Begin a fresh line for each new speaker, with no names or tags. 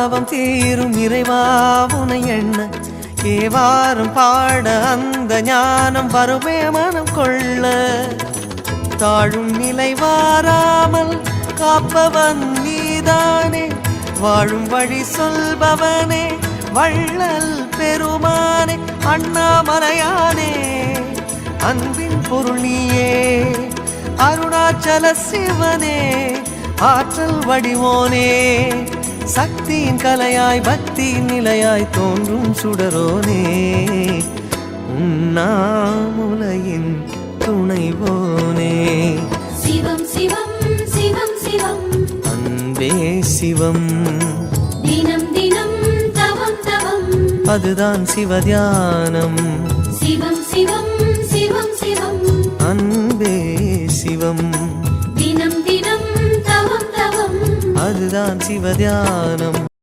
பாவம் தீரும் இறைவா உனை எண்ண ஏவாரும் பாட அந்த ஞானம் வருமே மனம் கொள்ள தாழும் நிலை வாராமல் காப்பவன் நீதானே வாழும் வழி சொல்பவனே வள்ளல் பெருமானே அண்ணாமலையானே அன்பின் பொருள் நீயே அருணாச்சல சிவனே ஆற்றல் வடிவோனே சக்தியின் கலையாய் பக்தியின் நிலையாய் தோன்றும் சுடரோனே உண்ணாமுலையின் துணைவோனே
சிவம் சிவம் சிவம் சிவம்
அன்பே சிவம்
தினம் தினம் தவம் தவம்
அதுதான் சிவதியானம்
சிவம் சிவம் சிவம் சிவம்
அன்பே சிவம்
தினம் தினம் தவம் தவம்
அதுதான் சிவதியானம்